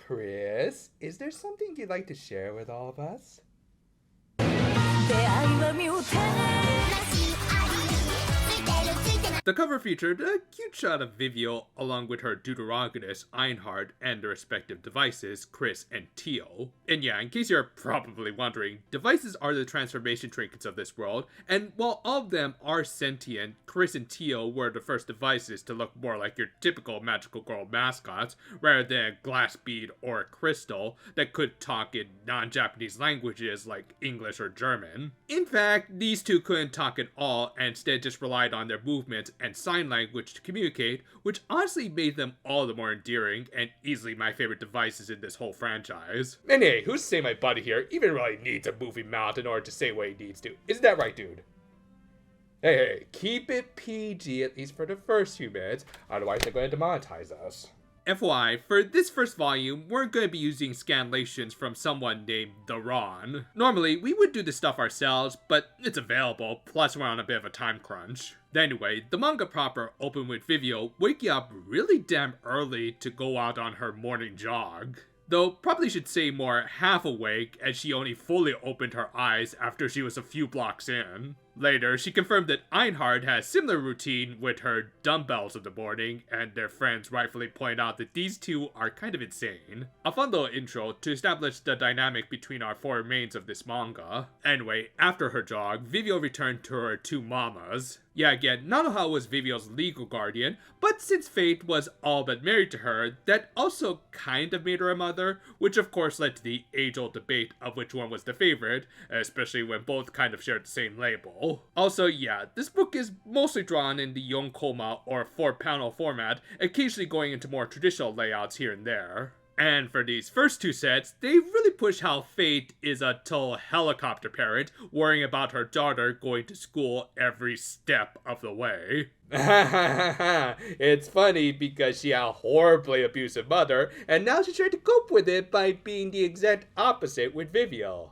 Chris, is there something you'd like to share with all of us? The cover featured a cute shot of Vivio along with her deuteragonist Einhard and their respective devices, Chris and Tio. And yeah, in case you're probably wondering, devices are the transformation trinkets of this world, and while all of them are sentient, Chris and Tio were the first devices to look more like your typical magical girl mascots, rather than a glass bead or a crystal that could talk in non-Japanese languages like English or German. In fact, these two couldn't talk at all and instead just relied on their movements and sign language to communicate, which honestly made them all the more endearing and easily my favorite devices in this whole franchise. And hey, who's to say my buddy here even really needs a moving mouth in order to say what he needs to? Isn't that right, dude? Hey, keep it PG at least for the first few minutes, otherwise they're going to demonetize us. FYI, for this first volume, we're going to be using scanlations from someone named The Ron. Normally, we would do this stuff ourselves, but it's available, plus we're on a bit of a time crunch. Anyway, the manga proper opened with Vivio waking up really damn early to go out on her morning jog. Though, probably should say more half awake, as she only fully opened her eyes after she was a few blocks in. Later, she confirmed that Einhard has a similar routine with her dumbbells in the morning, and their friends rightfully point out that these two are kind of insane. A fun little intro to establish the dynamic between our four mains of this manga. Anyway, after her jog, Vivio returned to her two mamas. Yeah, again, Nanoha was Vivio's legal guardian, but since Fate was all but married to her, that also kind of made her a mother, which of course led to the age-old debate of which one was the favorite, especially when both kind of shared the same label. Also, yeah, this book is mostly drawn in the Yonkoma or 4-panel format, occasionally going into more traditional layouts here and there. And for these first two sets, they really push how Fate is a total helicopter parent, worrying about her daughter going to school every step of the way. It's funny because she had a horribly abusive mother, and now she's trying to cope with it by being the exact opposite with Vivio.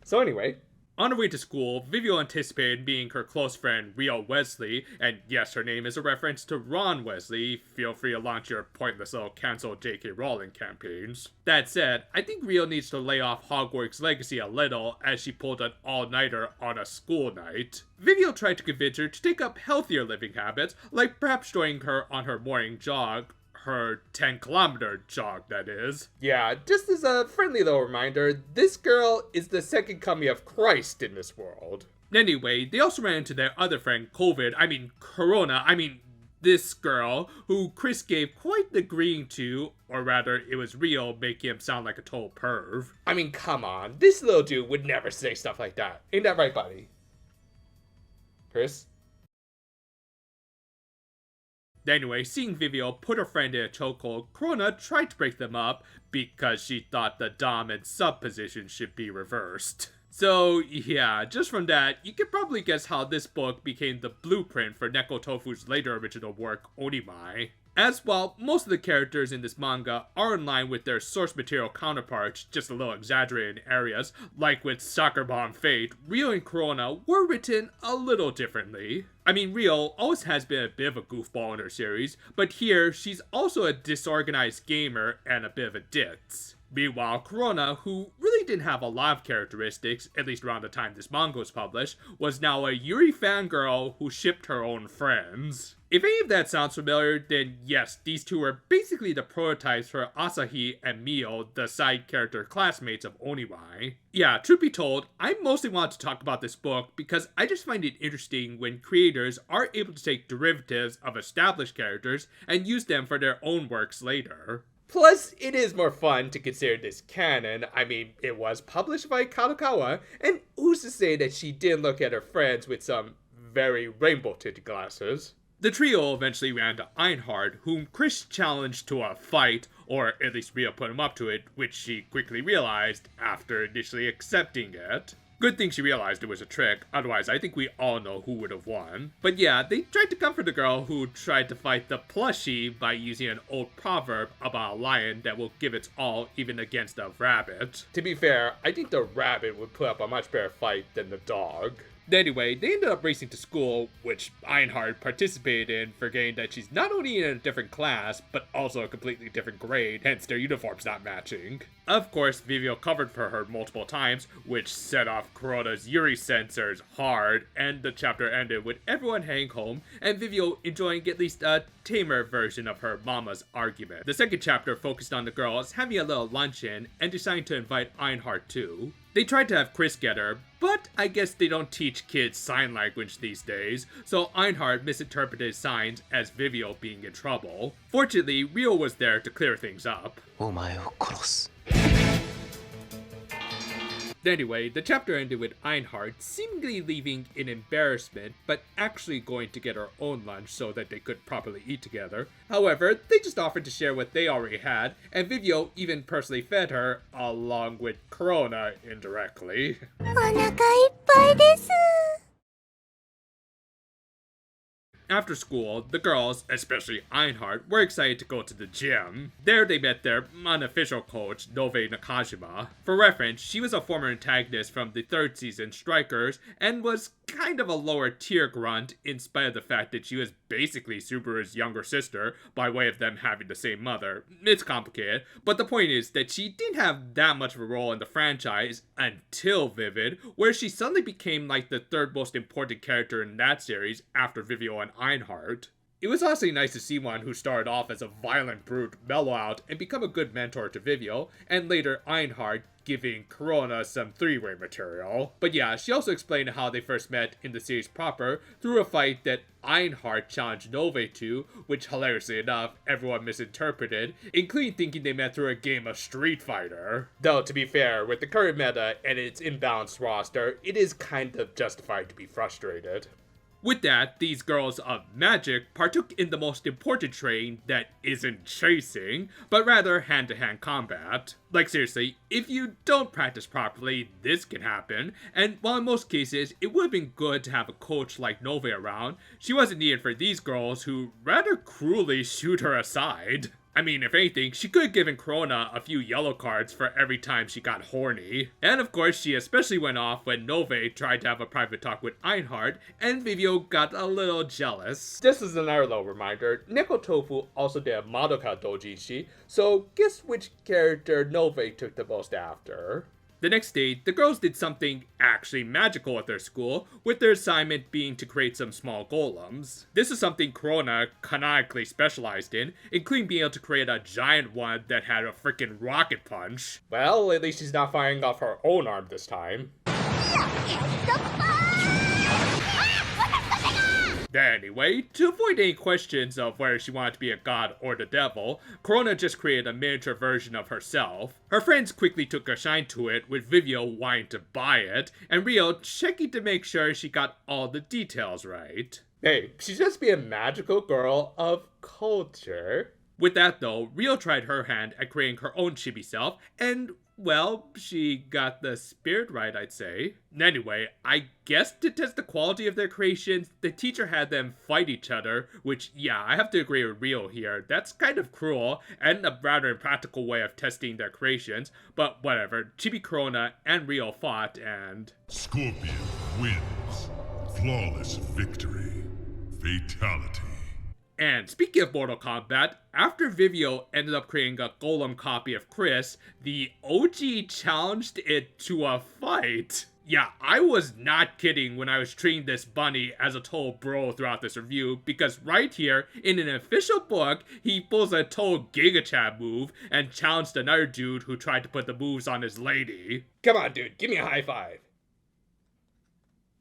So anyway, on her way to school, Vivio anticipated meeting her close friend Rio Wesley, and yes, her name is a reference to Ron Wesley. Feel free to launch your pointless little cancel J.K. Rowling campaigns. That said, I think Rio needs to lay off Hogwarts Legacy a little as she pulled an all-nighter on a school night. Vivio tried to convince her to take up healthier living habits, like perhaps joining her on her morning jog. Her 10-kilometer jog, that is. Yeah, just as a friendly little reminder, this girl is the second coming of Christ in this world. Anyway, they also ran into their other friend, Corona, this girl, who Chris gave quite the green to, or rather, it was Rio making him sound like a total perv. Come on, this little dude would never say stuff like that. Ain't that right, buddy? Chris? Anyway, seeing Vivio put her friend in a chokehold, Corona tried to break them up because she thought the dom and sub position should be reversed. So yeah, just from that, you can probably guess how this book became the blueprint for Neko Tofu's later original work, Onimai. As while most of the characters in this manga are in line with their source material counterparts, just a little exaggerated in areas, like with Soccer Bomb Fate, Rio and Corona were written a little differently. Rio always has been a bit of a goofball in her series, but here she's also a disorganized gamer and a bit of a ditz. Meanwhile, Corona, who really didn't have a lot of characteristics, at least around the time this manga was published, was now a Yuri fangirl who shipped her own friends. If any of that sounds familiar, then yes, these two are basically the prototypes for Asahi and Mio, the side character classmates of Onimai. Yeah, truth be told, I mostly want to talk about this book because I just find it interesting when creators are able to take derivatives of established characters and use them for their own works later. Plus, it is more fun to consider this canon. It was published by Kadokawa, and who's to say that she didn't look at her friends with some very rainbow-tinted glasses? The trio eventually ran to Einhard, whom Chris challenged to a fight, or at least Rio put him up to it, which she quickly realized after initially accepting it. Good thing she realized it was a trick, otherwise I think we all know who would have won. But yeah, they tried to comfort the girl who tried to fight the plushie by using an old proverb about a lion that will give its all even against a rabbit. To be fair, I think the rabbit would put up a much better fight than the dog. Anyway, they ended up racing to school, which Einhard participated in, forgetting that she's not only in a different class, but also a completely different grade, hence their uniforms not matching. Of course, Vivio covered for her multiple times, which set off Corona's Yuri sensors hard, and the chapter ended with everyone heading home, and Vivio enjoying at least a tamer version of her mama's argument. The second chapter focused on the girls having a little luncheon, and deciding to invite Einhard too. They tried to have Chris get her, but I guess they don't teach kids sign language these days, so Einhard misinterpreted signs as Vivio being in trouble. Fortunately, Rio was there to clear things up. Anyway, the chapter ended with Einhard seemingly leaving in embarrassment, but actually going to get her own lunch so that they could properly eat together. However, they just offered to share what they already had, and Vivio even personally fed her, along with Corona indirectly. After school, the girls, especially Einhard, were excited to go to the gym. There they met their unofficial coach, Nove Nakajima. For reference, she was a former antagonist from the third season Strikers, and was kind of a lower tier grunt in spite of the fact that she was basically Subaru's younger sister by way of them having the same mother. It's complicated, but the point is that she didn't have that much of a role in the franchise until Vivid, where she suddenly became like the third most important character in that series after Vivio and Einhard. It was honestly nice to see one who started off as a violent brute mellow out and become a good mentor to Vivio, and later Einhard giving Corona some three-way material. But yeah, she also explained how they first met in the series proper through a fight that Einhard challenged Nove to, which hilariously enough, everyone misinterpreted, including thinking they met through a game of Street Fighter. Though, to be fair, with the current meta and its imbalanced roster, it is kind of justified to be frustrated. With that, these girls of magic partook in the most important training that isn't chasing, but rather hand-to-hand combat. Like seriously, if you don't practice properly, this can happen, and while in most cases it would have been good to have a coach like Nove around, she wasn't needed for these girls who rather cruelly shoot her aside. I mean, if anything, she could have given Corona a few yellow cards for every time she got horny. And of course, she especially went off when Nove tried to have a private talk with Einhard, and Vivio got a little jealous. This is another little reminder, Neko Tofu also did a Madoka Doujinshi, so guess which character Nove took the most after? The next day, the girls did something actually magical at their school, with their assignment being to create some small golems. This is something Corona canonically specialized in, including being able to create a giant one that had a freaking rocket punch. Well, at least she's not firing off her own arm this time. Anyway, to avoid any questions of whether she wanted to be a god or the devil, Corona just created a miniature version of herself. Her friends quickly took a shine to it, with Vivio wanting to buy it, and Rio checking to make sure she got all the details right. Hey, she's just being a magical girl of culture. With that though, Rio tried her hand at creating her own chibi self, and well, she got the spirit right, I'd say. Anyway, I guess to test the quality of their creations, the teacher had them fight each other, which, yeah, I have to agree with Rio here. That's kind of cruel, and a rather impractical way of testing their creations, but whatever. Chibi Corona and Rio fought, and Scorpion wins. Flawless victory. Fatality. And speaking of Mortal Kombat, after Vivio ended up creating a golem copy of Chris, the OG challenged it to a fight. Yeah, I was not kidding when I was treating this bunny as a total bro throughout this review, because right here, in an official book, he pulls a total Gigachad move and challenged another dude who tried to put the moves on his lady. Come on, dude, give me a high five.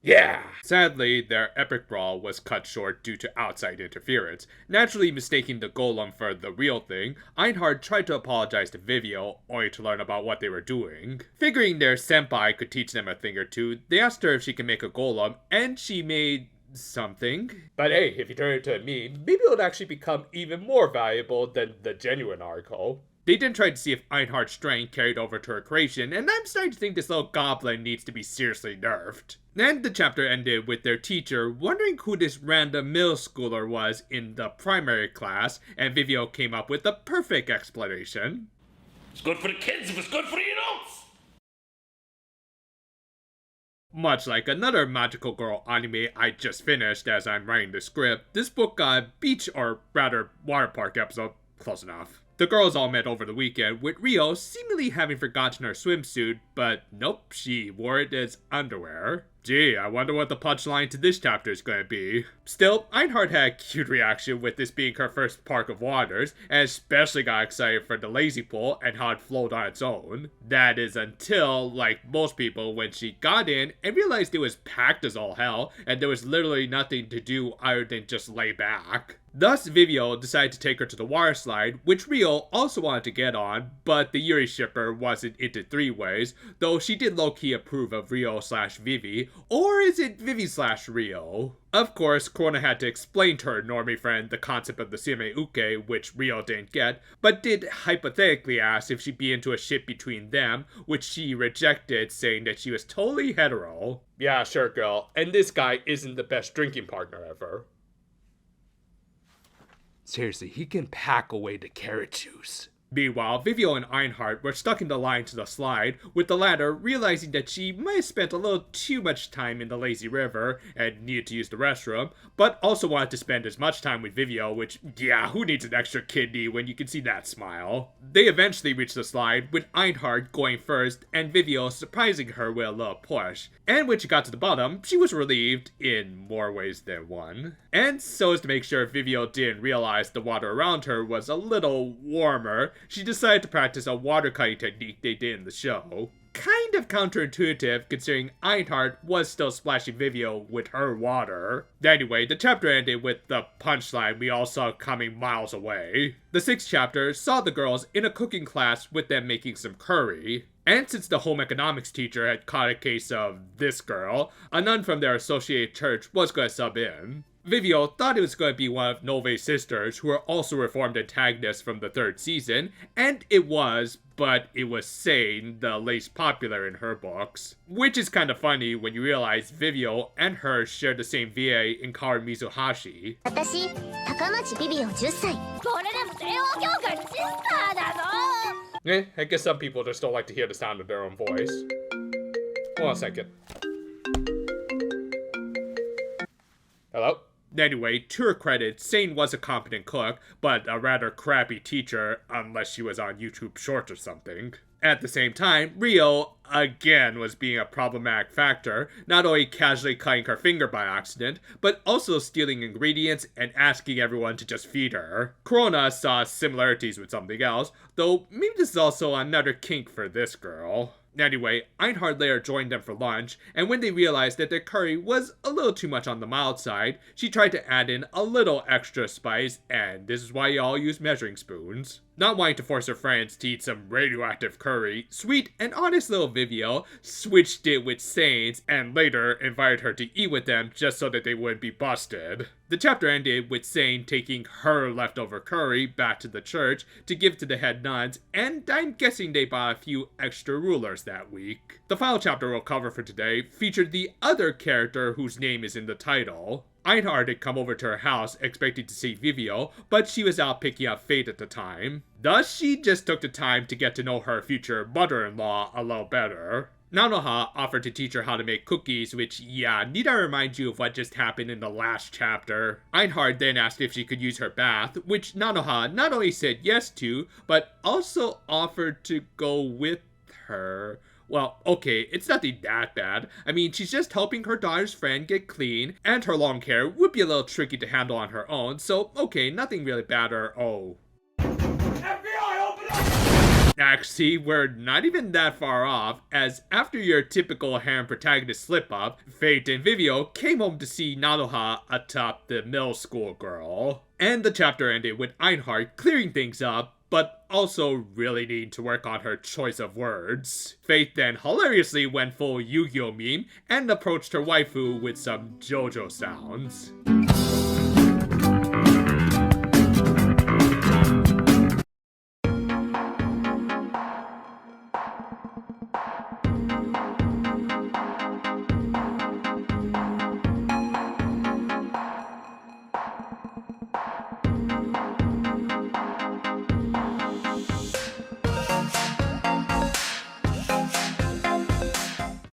Yeah! Sadly, their epic brawl was cut short due to outside interference. Naturally mistaking the golem for the real thing, Einhard tried to apologize to Vivio, only to learn about what they were doing. Figuring their senpai could teach them a thing or two, they asked her if she could make a golem, and she made something. But hey, if you turn it to a meme, maybe it would actually become even more valuable than the genuine article. They then tried to see if Einhard's strength carried over to her creation, and I'm starting to think this little goblin needs to be seriously nerfed. And the chapter ended with their teacher wondering who this random middle schooler was in the primary class, and Vivio came up with the perfect explanation. It's good for the kids if it's good for the adults. Much like another magical girl anime I just finished as I'm writing the script, this book got a beach, or rather water park episode, close enough. The girls all met over the weekend, with Rio seemingly having forgotten her swimsuit, but nope, she wore it as underwear. Gee, I wonder what the punchline to this chapter is going to be. Still, Einhard had a cute reaction with this being her first park of waters, and especially got excited for the lazy pool and how it flowed on its own. That is until, like most people, when she got in and realized it was packed as all hell, and there was literally nothing to do other than just lay back. Thus, Vivio decided to take her to the water slide, which Rio also wanted to get on, but the Yuri shipper wasn't into three-ways, though she did low-key approve of Rio/Vivi, or is it Vivi/Rio? Of course, Corona had to explain to her normie friend the concept of the Sime Uke, which Rio didn't get, but did hypothetically ask if she'd be into a ship between them, which she rejected, saying that she was totally hetero. Yeah, sure, girl, and this guy isn't the best drinking partner ever. Seriously, he can pack away the carrot juice. Meanwhile, Vivio and Einhard were stuck in the line to the slide, with the latter realizing that she might have spent a little too much time in the lazy river and needed to use the restroom, but also wanted to spend as much time with Vivio, which, yeah, who needs an extra kidney when you can see that smile? They eventually reached the slide, with Einhard going first and Vivio surprising her with a little push. And when she got to the bottom, she was relieved, in more ways than one. And so as to make sure Vivio didn't realize the water around her was a little warmer, she decided to practice a water cutting technique they did in the show. Kind of counterintuitive considering Einhard was still splashing Vivio with her water. Anyway, the chapter ended with the punchline we all saw coming miles away. The sixth chapter saw the girls in a cooking class with them making some curry. And since the home economics teacher had caught a case of this girl, a nun from their associated church was going to sub in. Vivio thought it was going to be one of Nove's sisters, who are also reformed antagonists from the third season, and it was, but it was Sane, the least popular in her books. Which is kind of funny when you realize Vivio and her share the same VA in Kaoru Mizuhashi. 私、高町ビビオ10歳。これでも帝王教会のシスターだぞ。 I guess some people just don't like to hear the sound of their own voice. Hold on a second. Hello? Anyway, to her credit, Sane was a competent cook, but a rather crappy teacher, unless she was on YouTube Shorts or something. At the same time, Rio, again, was being a problematic factor, not only casually cutting her finger by accident, but also stealing ingredients and asking everyone to just feed her. Corona saw similarities with something else, though maybe this is also another kink for this girl. Anyway, Einhard later joined them for lunch, and when they realized that their curry was a little too much on the mild side, she tried to add in a little extra spice, and this is why y'all use measuring spoons. Not wanting to force her friends to eat some radioactive curry, sweet and honest little Vivio switched it with Sane's and later invited her to eat with them just so that they wouldn't be busted. The chapter ended with Sane taking her leftover curry back to the church to give to the head nuns, and I'm guessing they bought a few extra rulers that week. The final chapter we'll cover for today featured the other character whose name is in the title. Einhard had come over to her house expecting to see Vivio, but she was out picking up Fate at the time. Thus, she just took the time to get to know her future mother-in-law a little better. Nanoha offered to teach her how to make cookies, which, yeah, need I remind you of what just happened in the last chapter. Einhard then asked if she could use her bath, which Nanoha not only said yes to, but also offered to go with her. Well, okay, it's nothing that bad. I mean, she's just helping her daughter's friend get clean, and her long hair would be a little tricky to handle on her own, so okay, nothing really bad or oh. FBI, open up! Actually, we're not even that far off, as after your typical harem protagonist slip-up, Fate and Vivio came home to see Nanoha atop the middle school girl. And the chapter ended with Einhard clearing things up, but also really needing to work on her choice of words. Faith then hilariously went full Yu-Gi-Oh meme and approached her waifu with some JoJo sounds.